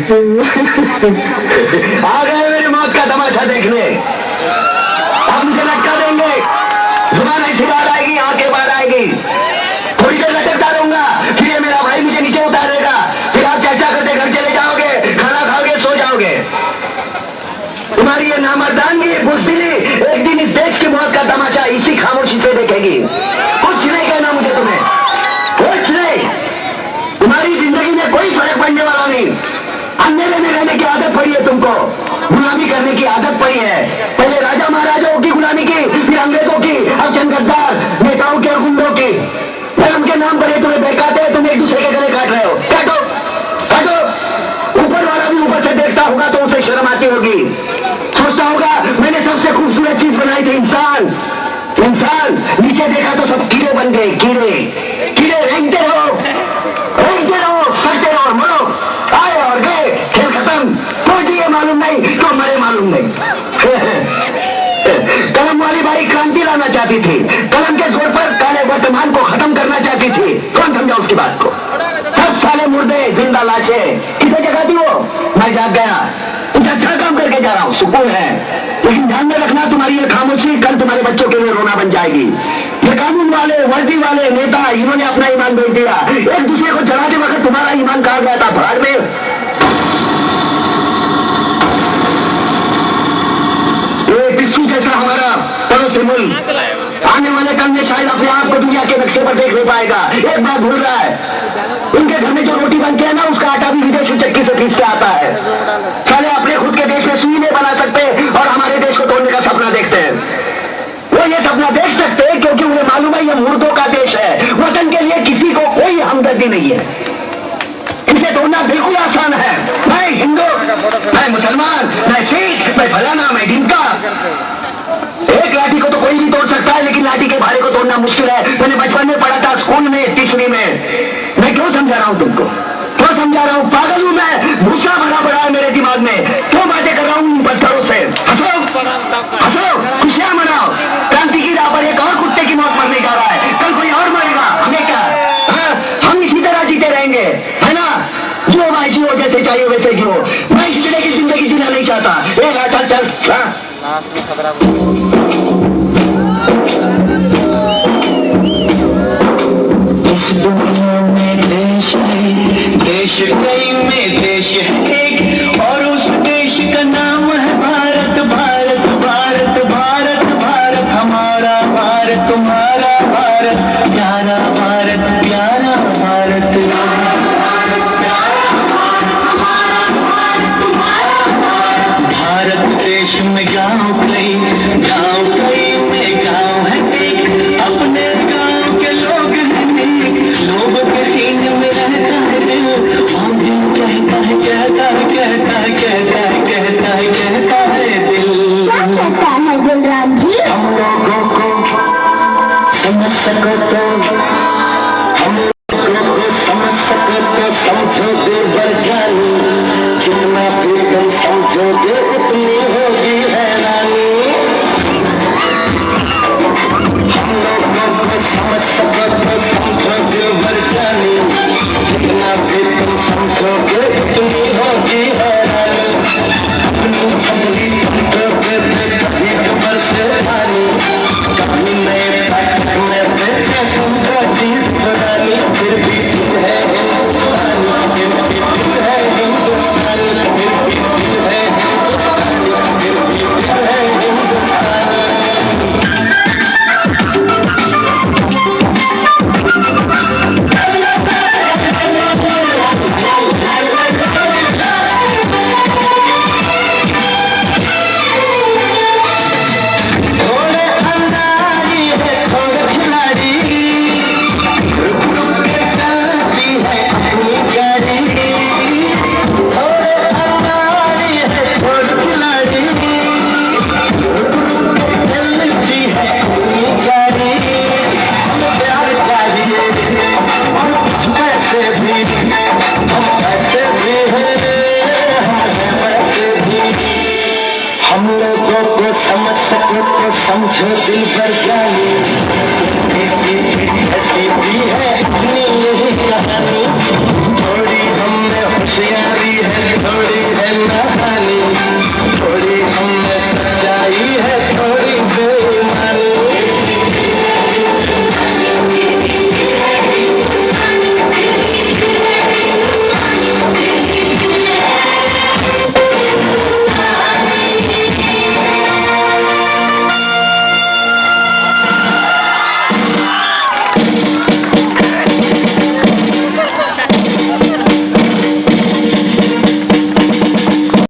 आ गए मेरी मौत का तमाशा देखने। अब मुझे लटका देंगे, जुबान ऐसी बाहर आएगी, आंखें बाहर आएगी, थोड़ी देर लटकता रहूंगा, फिर ये मेरा भाई मुझे नीचे उतारेगा, फिर आप चर्चा करते घर चले जाओगे, खाना खाओगे, सो जाओगे। तुम्हारी ये नामर्दानगी, बुज़दिली एक दिन इस देश की मौत का तमाशा इसी खामोशी से देखेगी। कुछ नहीं कहना मुझे तुम्हें, कुछ नहीं। तुम्हारी जिंदगी में कोई फर्क पड़ने वाला नहीं। अंधेरे में रहने की आदत पड़ी है तुमको, गुलामी करने की आदत पड़ी है। पहले राजा महाराजाओं की गुलामी की, फिर अंग्रेजों की, अब चंद गद्दार नेताओं के और गुंडों की। धर्म के नाम पर ये तुम्हें बहकाते हैं, तुम एक दूसरे के गले काट रहे हो। काटो काटो। ऊपर वाला भी ऊपर से देखता होगा तो उसे शर्म आती होगी, सोचता होगा मैंने सबसे खूबसूरत चीज बनाई थी, इंसान। इंसान नीचे देखा तो सब कीड़े बन गए, कीड़े कीड़े। रेंगते रहो, सड़ते रहो, मरो। आए और गए, खेल खत्म। कोई जिए मालूम नहीं, तो मरे मालूम नहीं। कलम वाली बाई क्रांति लाना चाहती थी, कलम के जोर पर काले वर्तमान को खत्म करना चाहती थी। कौन समझा उसकी बात को? सब साले मुर्दे, जिंदा लाशें। किसे जगा दी वो? मैं जाग गया, कुछ अच्छा काम करके जा रहा हूँ, सुकून है। लेकिन ध्यान में रखना, तुम्हारी ये खामोशी कल तुम्हारे बच्चों के लिए रोना बन जाएगी। ये कानून वाले, वर्दी वाले नेता, इन्होंने अपना ईमान बेच दिया। एक दूसरे को जलाते वक्त तुम्हारा ईमान कहा गया था भाड़ में। ये पिस्सू जैसा हमारा पड़ोसी मुल्क आने वाले कल में शायद अपने आप को दुनिया के नक्शे पर देख नहीं पाएगा। एक बात भूल रहा है, उनके घर में जो रोटी बनती है ना, उसका आटा भी विदेशी चक्की से पीस से आता है। साले अपने खुद के देश में सुई नहीं बना सकते और हमारे देश को तोड़ने का सपना देखते हैं। वो ये सपना देख सकते हैं क्योंकि उन्हें मालूम है ये मुर्दों का देश है। वतन के लिए किसी को कोई हमदर्दी नहीं है। इसे तोड़ना बिल्कुल आसान है। मैं हिंदू, मैं मुसलमान, मैं सिख, मैं फलाना, मैं ढिमका। एक लाठी को तो कोई भी तोड़ सकता है, लेकिन लाठी के भारे को तोड़ना मुश्किल है। मैंने बचपन में पढ़ा था, स्कूल में, तीसरी में। मैं क्यों समझा रहा हूं तुमको? क्यों समझा रहा हूं? पागल हूं मैं, भूसा भरा पड़ा है मेरे दिमाग में। क्यों बातें कर रहा हूं इन पत्थरों से? हंसो हंसो, खुशियां मनाओ। क्रांति की राह पर एक और कुत्ते की मौत मरने जा रहा है, कल कोई और मरेगा। हमें क्या? हम इसी तरह जीते रहेंगे, है ना? जियो भाई जियो, जैसे चाहिए वैसे जियो। मैं इस तरह की जिंदगी जीना नहीं चाहता। चल चल चल। इस दुनिया में देश है, देश कई में देश है एक, और उस देश का नाम है भारत। भारत भारत भारत भारत, हमारा भारत, तुम्हारा भारत, प्यारा भारत, प्यारा भारत। भारत देश में गाँव कई में गाँव है एक, अपने गाँव के लोग हैं नेक, लोग के सीने में रहता है दिल। और दिल कहता है कहता है कहता है कहता है कहता है कहता है दिल। क्या कहता है गुलराम जी? हम लोगों को समझ सको तो, हम लोगों को समझ सको तो समझोगे बरजानी, जितना भी तुम समझोगे उतनी होगी हैरानी। हम लोगों को समझ सको तो समझोगे बरजानी, जितना भी तुम समझोगे उतनी होगी हैरानी। अपनी छपरी तुमको कभी जबर से पानी, कभी नए पैकेट में बेचे तुमको चीज पुरानी। फिर भी दिल है हिंदुस्तानी, फिर भी दिल है हिंदुस्तानी, फिर भी दिल है हिंदुस्तानी, फिर भी दिल है हिंदुस्तानी। थोड़े अंधारी है, थोड़े खिलाड़ी, रुक रुक के चलती है अपनी गाड़ी। थोड़े अंधारी है, थोड़े खिलाड़ी, रुक रुक के चलती है अपनी गाड़ी। हमें प्यार चाहिए और कुछ पैसे भी, हम पैसे भी हैं, हम हैं पैसे भी। हम लोगों को समझ सको तो समझो दिल भर जानी, ऐसी ऐसी भी है अपनी यही कहानी। थोड़ी हम में होशियारी है, कमेटी